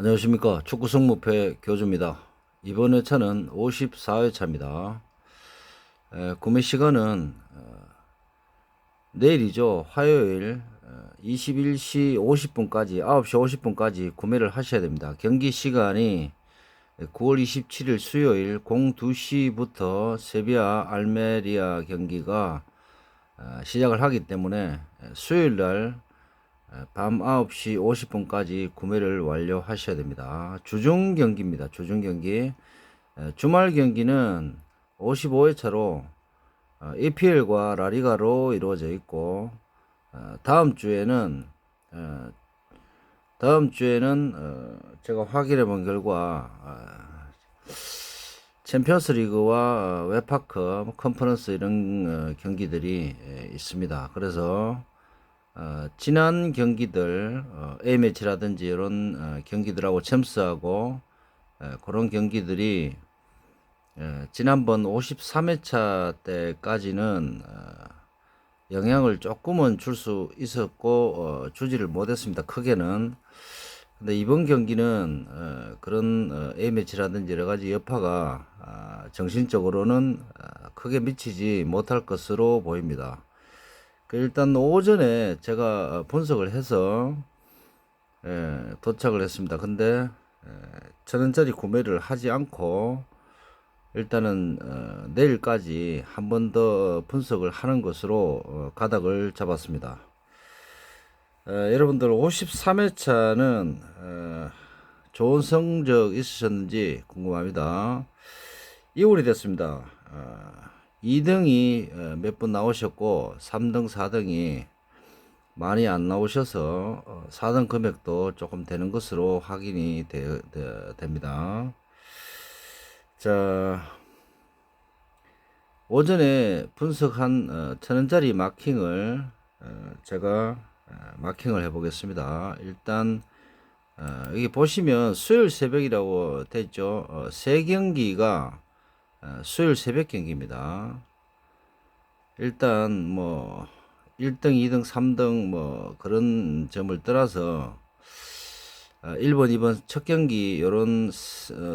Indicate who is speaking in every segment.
Speaker 1: 안녕하십니까. 축구 성무패 교주입니다. 이번 회차는 54회차입니다. 구매 시간은 내일이죠. 화요일 21시 50분까지 9시 50분까지 구매를 하셔야 됩니다. 경기 시간이 9월 27일 수요일 02시부터 세비야 알메리아 경기가 시작을 하기 때문에 수요일 날 밤 9시 50분까지 구매를 완료하셔야 됩니다. 주중 경기입니다. 주중 경기. 주말 경기는 55회차로 EPL과 라리가로 이루어져 있고, 다음 주에는 제가 확인해 본 결과 챔피언스 리그와 웨파컵, 컨퍼런스 이런 경기들이 있습니다. 그래서 지난 경기들 A매치라든지 이런 경기들하고 챔스하고 그런 경기들이 지난번 53회차 때까지는 영향을 조금은 줄 수 있었고 주지를 못했습니다. 크게는. 근데 이번 경기는 그런 A매치라든지 여러 가지 여파가 정신적으로는 크게 미치지 못할 것으로 보입니다. 일단 오전에 제가 분석을 해서 도착을 했습니다. 근데 1,000원짜리 구매를 하지 않고 일단은 내일까지 한 번 더 분석을 하는 것으로 가닥을 잡았습니다. 여러분들 53회차는 좋은 성적 있으셨는지 궁금합니다. 2월이 됐습니다. 2등이 몇 분 나오셨고 3등, 4등이 많이 안 나오셔서 4등 금액도 조금 되는 것으로 확인이 됩니다. 자, 오전에 분석한 1,000원짜리 마킹을 제가 마킹을 해 보겠습니다. 일단 여기 보시면 수요일 새벽이라고 되어 있죠. 세 경기가 수요일 새벽 경기입니다. 일단 뭐 1등, 2등, 3등 뭐 그런 점을 떠나서 1번, 2번 첫 경기 요런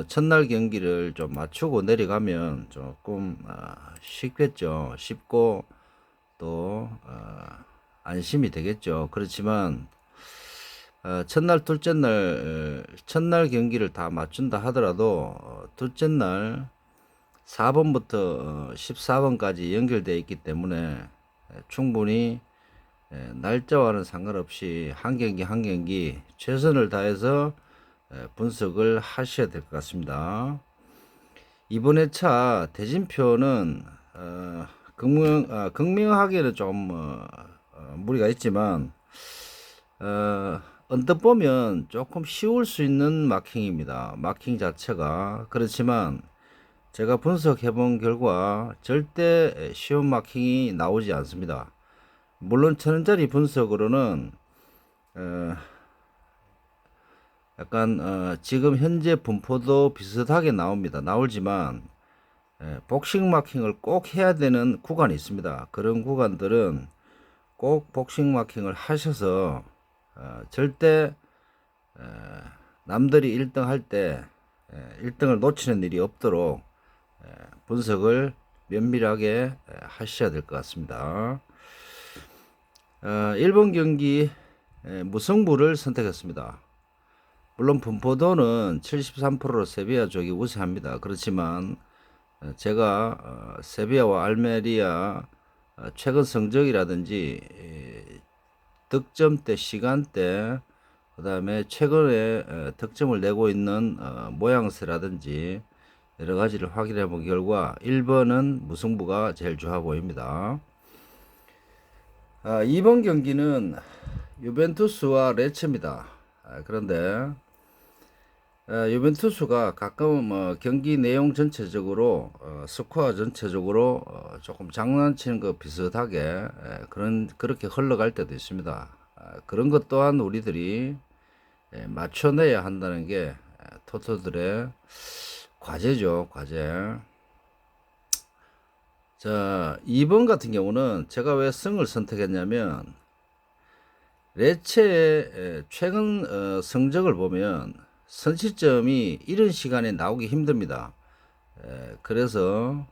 Speaker 1: 첫날 경기를 좀 맞추고 내려가면 조금 쉽겠죠. 쉽고 또 안심이 되겠죠. 그렇지만 첫날, 둘째 날 첫날 경기를 다 맞춘다 하더라도 둘째 날 4번부터 14번까지 연결되어 있기 때문에 충분히 날짜와는 상관없이 한 경기 한 경기 최선을 다해서 분석을 하셔야 될 것 같습니다. 이번 회차 대진표는 극명하게는 좀 무리가 있지만 언뜻 보면 조금 쉬울 수 있는 마킹입니다. 마킹 자체가. 그렇지만 제가 분석해 본 결과 절대 쉬운 마킹이 나오지 않습니다. 물론 1,000원짜리 분석으로는 약간 지금 현재 분포도 비슷하게 나오지만 복싱 마킹을 꼭 해야 되는 구간이 있습니다. 그런 구간들은 꼭 복싱 마킹을 하셔서 절대 남들이 1등 할 때 1등을 놓치는 일이 없도록 분석을 면밀하게 하셔야 될 것 같습니다. 1번 경기 무승부를 선택했습니다. 물론 분포도는 73%로 세비야 쪽이 우세합니다. 그렇지만 제가 세비야와 알메리아 최근 성적이라든지 득점대, 시간대, 그 다음에 최근에 득점을 내고 있는 모양새라든지 여러 가지를 확인해 본 결과 1번은 무승부가 제일 좋아 보입니다. 2번 경기는 유벤투스와 레츠입니다. 그런데 유벤투스가 가끔 경기 내용 전체적으로 스코어 전체적으로 조금 장난치는 것 비슷하게 그렇게 흘러갈 때도 있습니다. 그런 것 또한 우리들이 맞춰내야 한다는 게 토토들의 과제죠, 과제. 자, 2번 같은 경우는 제가 왜 승을 선택했냐면 레체의 최근 성적을 보면 선취점이 이런 시간에 나오기 힘듭니다. 그래서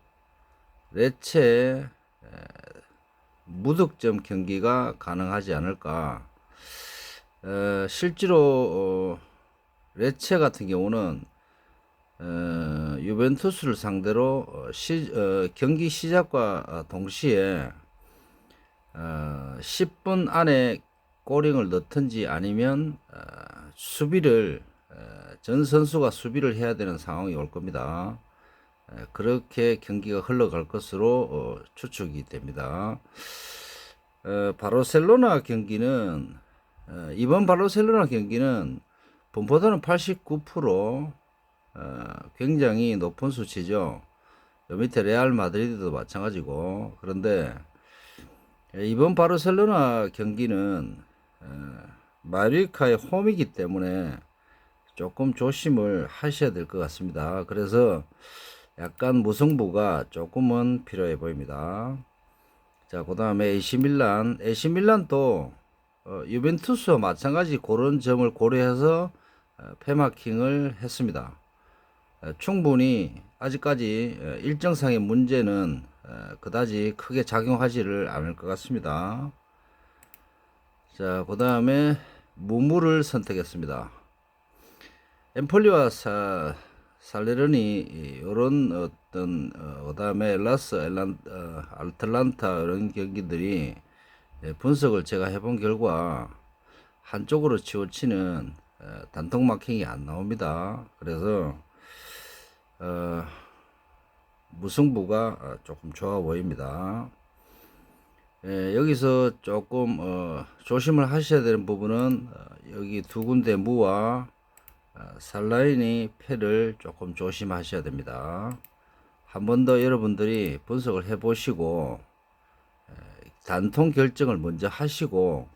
Speaker 1: 레체 무득점 경기가 가능하지 않을까. 실제로 레체 같은 경우는 유벤투스를 상대로 경기 시작과 동시에 10분 안에 골링을 넣든지 아니면 수비를 전 선수가 수비를 해야 되는 상황이 올 겁니다. 그렇게 경기가 흘러갈 것으로 추측이 됩니다. 바르셀로나 경기는 이번 바르셀로나 경기는 분포도는 89%, 굉장히 높은 수치죠. 요 밑에 레알 마드리드도 마찬가지고. 그런데 이번 바르셀로나 경기는 마요르카의 홈이기 때문에 조금 조심을 하셔야 될 것 같습니다. 그래서 약간 무승부가 조금은 필요해 보입니다. 자, 그 다음에 AC 밀란도 유벤투스와 마찬가지 그런 점을 고려해서 패마킹을 했습니다. 충분히 아직까지 일정상의 문제는 그다지 크게 작용하지를 않을 것 같습니다. 자, 그 다음에 무무를 선택했습니다. 엠폴리와 살레르니 이런 어떤 그다음에 아틀란타 이런 경기들이 분석을 제가 해본 결과 한쪽으로 치우치는 단통 마킹이 안 나옵니다. 그래서 무승부가 조금 좋아 보입니다. 여기서 조금 조심을 하셔야 되는 부분은 여기 두 군데 무와 살라인이 패를 조금 조심하셔야 됩니다. 한 번 더 여러분들이 분석을 해 보시고 단통 결정을 먼저 하시고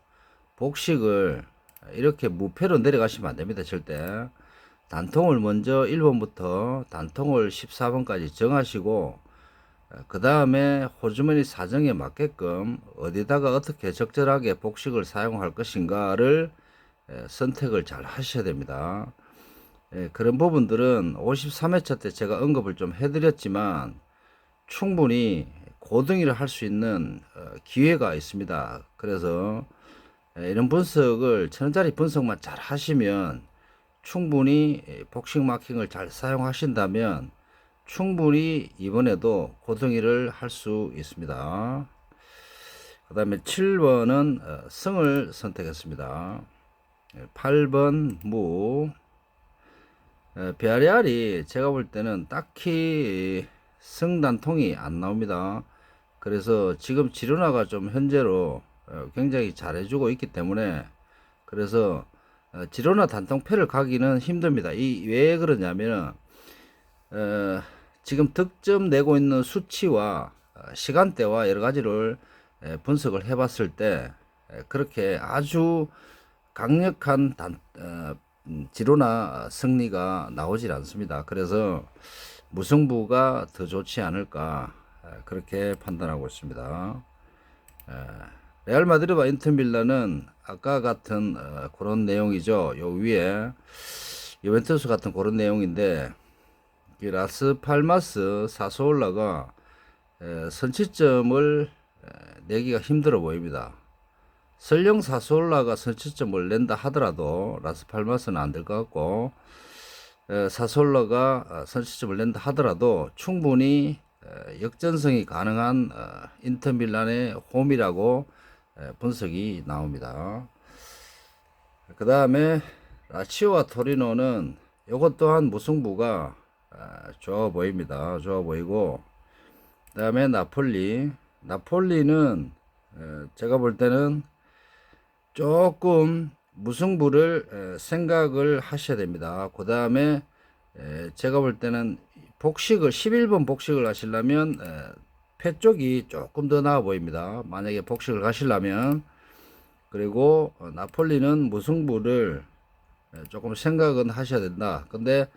Speaker 1: 복식을 이렇게 무패로 내려가시면 안 됩니다. 절대 단통을 먼저 1번부터 단통을 14번까지 정하시고 그 다음에 호주머니 사정에 맞게끔 어디다가 어떻게 적절하게 복식을 사용할 것인가를 선택을 잘 하셔야 됩니다. 그런 부분들은 53회차 때 제가 언급을 좀 해드렸지만 충분히 고등이를 할 수 있는 기회가 있습니다. 그래서 이런 분석을 1000원짜리 분석만 잘 하시면 충분히 복식 마킹을 잘 사용하신다면 충분히 이번에도 고등이를 할 수 있습니다. 그 다음에 7번은 승을 선택했습니다. 8번 무. 비아레알이 제가 볼 때는 딱히 승단통이 안 나옵니다. 그래서 지금 지로나가 좀 현재로 굉장히 잘해주고 있기 때문에 그래서 지로나 단통패를 가기는 힘듭니다. 왜 그러냐면은 지금 득점 내고 있는 수치와 시간대와 여러 가지를 분석을 해봤을 때 그렇게 아주 강력한 지로나 승리가 나오질 않습니다. 그래서 무승부가 더 좋지 않을까 그렇게 판단하고 있습니다. 레알 마드리드와 인터밀란은 아까 같은 그런 내용이죠. 요 위에 유벤투스 같은 그런 내용인데 라스팔마스 사소올라가 선취점을 내기가 힘들어 보입니다. 설령 사소올라가 선취점을 낸다 하더라도 라스팔마스는 안 될 것 같고 사소올라가 선취점을 낸다 하더라도 충분히 역전승이 가능한 인터밀란의 홈이라고 분석이 나옵니다. 그 다음에 라치오와 토리노는 이것 또한 무승부가 좋아 보입니다. 좋아 보이고 그 다음에 나폴리는 제가 볼 때는 조금 무승부를 생각을 하셔야 됩니다. 그 다음에 제가 볼 때는 복식을 11번 복식을 하시려면 패 쪽이 조금 더 나아 보입니다. 만약에 복식을 가시려면. 그리고 나폴리는 무승부를 조금 생각은 하셔야 된다. 근데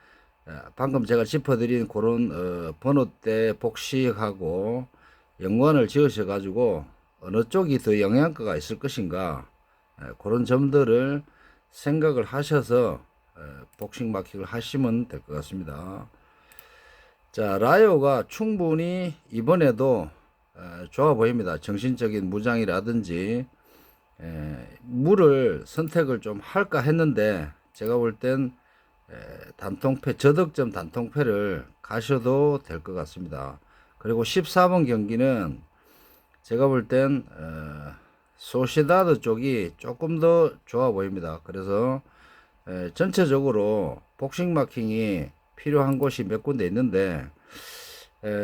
Speaker 1: 방금 제가 짚어드린 그런 번호대 복식하고 연관을 지으셔 가지고 어느 쪽이 더 영향가가 있을 것인가 그런 점들을 생각을 하셔서 복싱 마킹을 하시면 될 것 같습니다. 자, 라이오가 충분히 이번에도 좋아 보입니다. 정신적인 무장이라든지 물을 선택을 좀 할까 했는데 제가 볼 땐 단통패, 저득점 단통패를 가셔도 될 것 같습니다. 그리고 14번 경기는 제가 볼 땐 소시다드 쪽이 조금 더 좋아 보입니다. 그래서 전체적으로 복싱 마킹이 필요한 곳이 몇 군데 있는데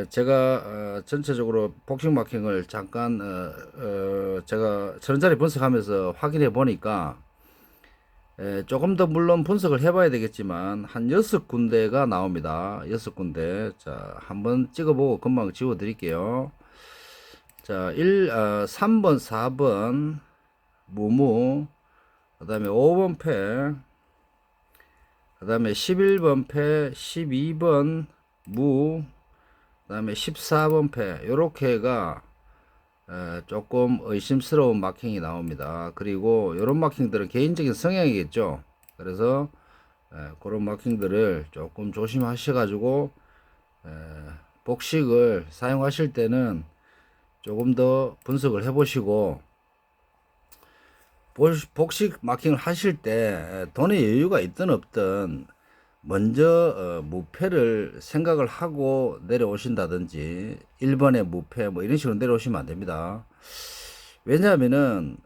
Speaker 1: 제가 전체적으로 복싱 마킹을 잠깐 제가 천원짜리 분석하면서 확인해 보니까 조금 더 물론 분석을 해봐야 되겠지만 한 6군데가 나옵니다. 6군데. 자, 한번 찍어보고 금방 지워 드릴게요. 자, 3번, 4번 무무, 그 다음에 5번 패, 그 다음에 11번 패, 12번 무, 그 다음에 14번 패, 요렇게가 조금 의심스러운 마킹이 나옵니다. 그리고 이런 마킹들은 개인적인 성향이겠죠. 그래서 그런 마킹들을 조금 조심하셔가지고 복식을 사용하실 때는 조금 더 분석을 해보시고, 복식 마킹을 하실 때 돈의 여유가 있든 없든 먼저 무패를 생각을 하고 내려오신다든지 1번에 무패 뭐 이런 식으로 내려오시면 안 됩니다. 왜냐하면은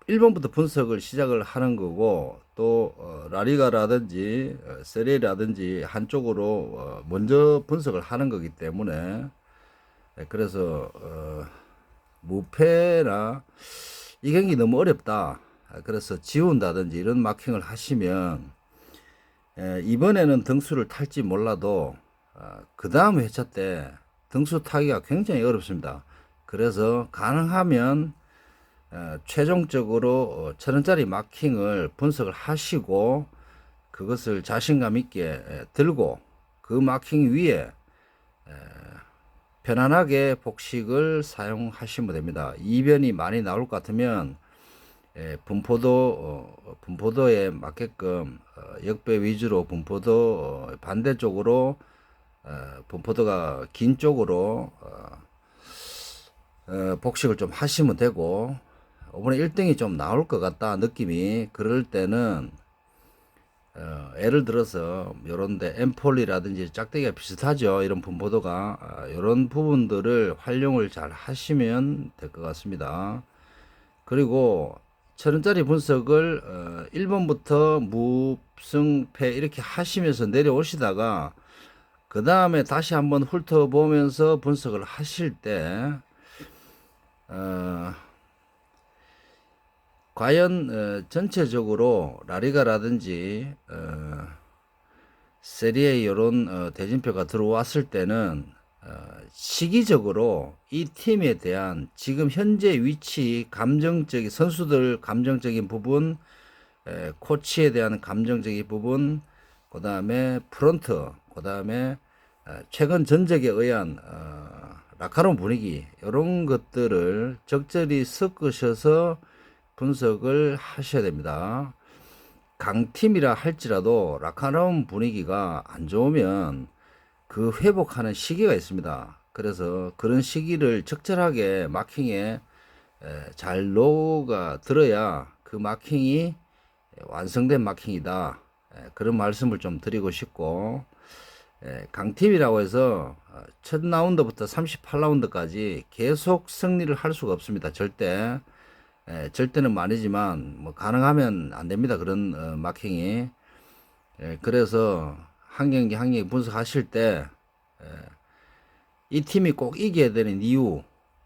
Speaker 1: 1번부터 분석을 시작을 하는 거고 또 라리가라든지 세리라든지 한쪽으로 먼저 분석을 하는 거기 때문에 그래서 무패나 이 경기 너무 어렵다, 그래서 지운다든지 이런 마킹을 하시면 이번에는 등수를 탈지 몰라도 그 다음 회차 때 등수 타기가 굉장히 어렵습니다. 그래서 가능하면 최종적으로 1000원짜리 마킹을 분석을 하시고 그것을 자신감 있게 들고 그 마킹 위에 편안하게 복식을 사용하시면 됩니다. 이변이 많이 나올 것 같으면 분포도에 맞게끔 역배 위주로 분포도 반대쪽으로 분포도가 긴 쪽으로 복식을 좀 하시면 되고, 이번에 1등이 좀 나올 것 같다 느낌이 그럴 때는 예를 들어서 요런데 엠폴리라든지 짝대기가 비슷하죠. 이런 분포도가 이런 부분들을 활용을 잘 하시면 될 것 같습니다. 그리고 1000원짜리 분석을 1번부터 무승패 이렇게 하시면서 내려오시다가 그 다음에 다시 한번 훑어보면서 분석을 하실 때 과연 전체적으로 라리가라든지 세리에 이런 대진표가 들어왔을 때는 시기적으로 이 팀에 대한 지금 현재 위치, 감정적인 선수들 감정적인 부분, 코치에 대한 감정적인 부분, 그 다음에 프론트, 그 다음에 최근 전적에 의한 라카론 분위기, 이런 것들을 적절히 섞으셔서 분석을 하셔야 됩니다. 강팀이라 할지라도 라카론 분위기가 안 좋으면 그 회복하는 시기가 있습니다. 그래서 그런 시기를 적절하게 마킹에 잘 녹아 들어야 그 마킹이 완성된 마킹이다, 그런 말씀을 좀 드리고 싶고, 강팀이라고 해서 첫 라운드부터 38라운드까지 계속 승리를 할 수가 없습니다. 절대는 아니지만 뭐 가능하면 안 됩니다. 그런 마킹이. 그래서 한 경기 한 경기 분석하실 때 이 팀이 꼭 이겨야 되는 이유,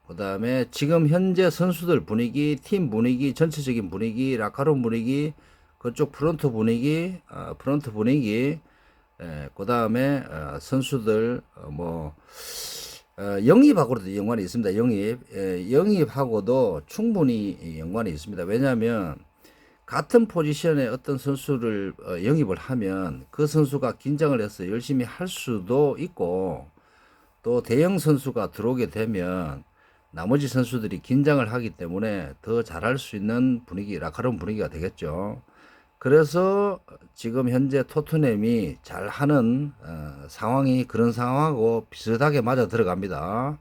Speaker 1: 그 다음에 지금 현재 선수들 분위기, 팀 분위기, 전체적인 분위기, 라카론 분위기, 그쪽 프론트 분위기, 그 다음에 선수들 영입하고도 연관이 있습니다. 영입하고도 충분히 연관이 있습니다. 왜냐하면 같은 포지션에 어떤 선수를 영입을 하면 그 선수가 긴장을 해서 열심히 할 수도 있고, 또 대형 선수가 들어오게 되면 나머지 선수들이 긴장을 하기 때문에 더 잘할 수 있는 분위기, 라카론 분위기가 되겠죠. 그래서 지금 현재 토트넘이 잘 하는 상황이 그런 상황하고 비슷하게 맞아 들어갑니다.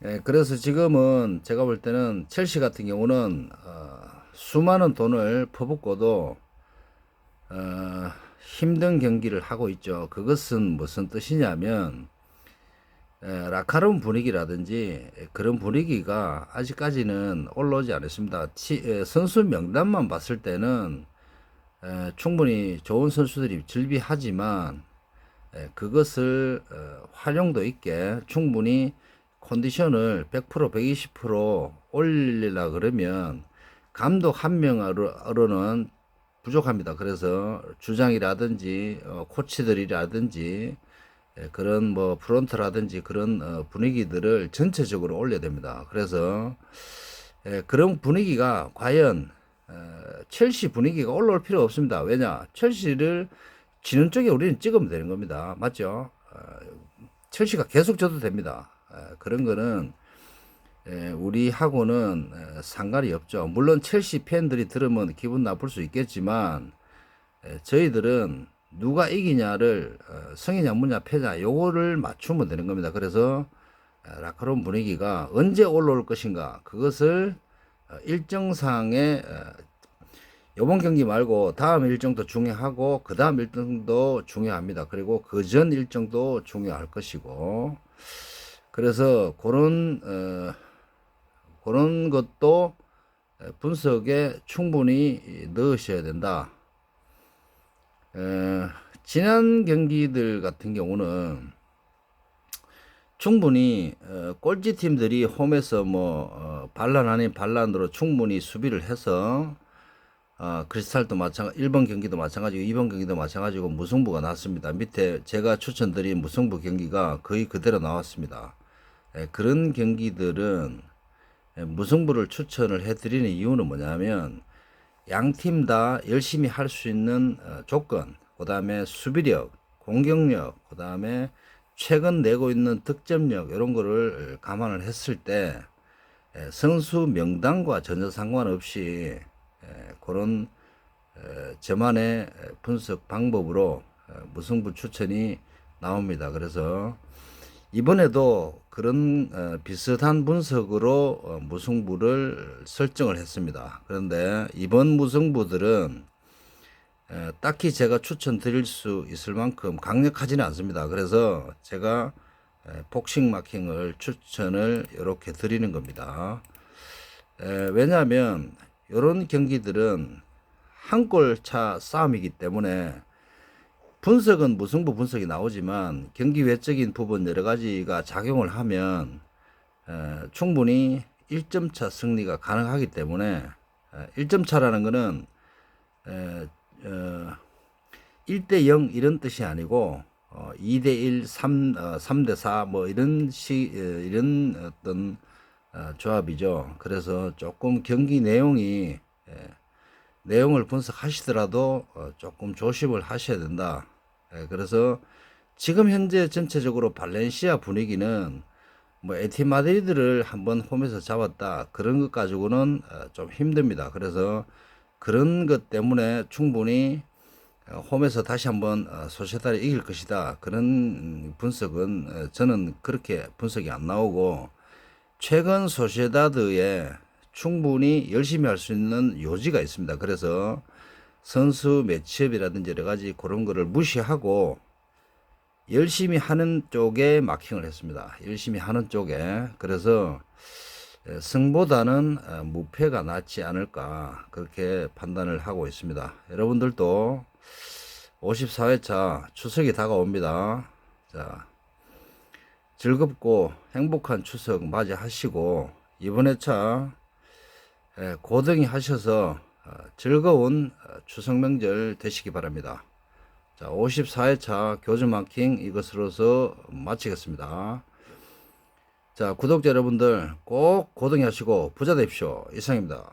Speaker 1: 예, 그래서 지금은 제가 볼 때는 첼시 같은 경우는 수많은 돈을 퍼붓고도 힘든 경기를 하고 있죠. 그것은 무슨 뜻이냐면 라카롬 분위기라든지 그런 분위기가 아직까지는 올라오지 않았습니다. 선수 명단만 봤을 때는 충분히 좋은 선수들이 즐비하지만 그것을 활용도 있게 충분히 컨디션을 100% 120% 올리려 그러면 감독 한 명으로는 부족합니다. 그래서 주장이라든지 코치들이라든지 그런 뭐 프론트라든지 그런 분위기들을 전체적으로 올려야 됩니다. 그래서 그런 분위기가 과연 첼시 분위기가 올라올 필요 없습니다. 왜냐? 첼시를 지는 쪽에 우리는 찍으면 되는 겁니다. 맞죠? 첼시가 계속 져도 됩니다. 그런 거는 우리하고는 상관이 없죠. 물론 첼시 팬들이 들으면 기분 나쁠 수 있겠지만 저희들은 누가 이기냐를 성이냐 무냐 패냐 요거를 맞추면 되는 겁니다. 그래서 라카롬 분위기가 언제 올라올 것인가 그것을 일정상의 이번 경기 말고 다음 일정도 중요하고 그 다음 일정도 중요합니다. 그리고 그 전 일정도 중요할 것이고 그래서 그런 것도 분석에 충분히 넣으셔야 된다. 지난 경기들 같은 경우는 충분히 꼴찌 팀들이 홈에서 뭐 반란 아닌 반란으로 충분히 수비를 해서 크리스탈도 마찬가지, 1번 경기도 마찬가지고 2번 경기도 마찬가지고 무승부가 났습니다. 밑에 제가 추천드린 무승부 경기가 거의 그대로 나왔습니다. 그런 경기들은 무승부를 추천을 해드리는 이유는 뭐냐면 양 팀 다 열심히 할 수 있는 조건, 그 다음에 수비력, 공격력, 그 다음에 최근 내고 있는 득점력 이런 거를 감안을 했을 때 선수 명단과 전혀 상관없이 그런 저만의 분석 방법으로 무승부 추천이 나옵니다. 그래서 이번에도 그런 비슷한 분석으로 무승부를 설정을 했습니다. 그런데 이번 무승부들은 딱히 제가 추천드릴 수 있을 만큼 강력하지는 않습니다. 그래서 제가 복싱 마킹을 추천을 이렇게 드리는 겁니다. 왜냐하면 이런 경기들은 한 골 차 싸움이기 때문에 분석은 무승부 분석이 나오지만 경기 외적인 부분 여러 가지가 작용을 하면 충분히 1점 차 승리가 가능하기 때문에 1점 차라는 것은 1대 0 이런 뜻이 아니고 2대 1, 3대 4 뭐 이런 이런 어떤 조합이죠. 그래서 조금 경기 내용을 분석하시더라도 조금 조심을 하셔야 된다. 그래서 지금 현재 전체적으로 발렌시아 분위기는 뭐 에티 마드리드를 한번 홈에서 잡았다 그런 것 가지고는 좀 힘듭니다. 그래서 그런 것 때문에 충분히 홈에서 다시 한번 소시에다를 이길 것이다 그런 분석은 저는 그렇게 분석이 안 나오고 최근 소시에다드에 충분히 열심히 할 수 있는 요지가 있습니다. 그래서 선수 매치업이라든지 여러 가지 그런 거를 무시하고 열심히 하는 쪽에 마킹을 했습니다. 열심히 하는 쪽에. 그래서 승보다는 무패가 낫지 않을까 그렇게 판단을 하고 있습니다. 여러분들도 54회차 추석이 다가옵니다. 자, 즐겁고 행복한 추석 맞이하시고 이번 회차 고등이 하셔서 즐거운 추석 명절 되시기 바랍니다. 자, 54회차 교주 마킹 이것으로서 마치겠습니다. 자, 구독자 여러분들 꼭 고등히 하시고 부자 되십시오. 이상입니다.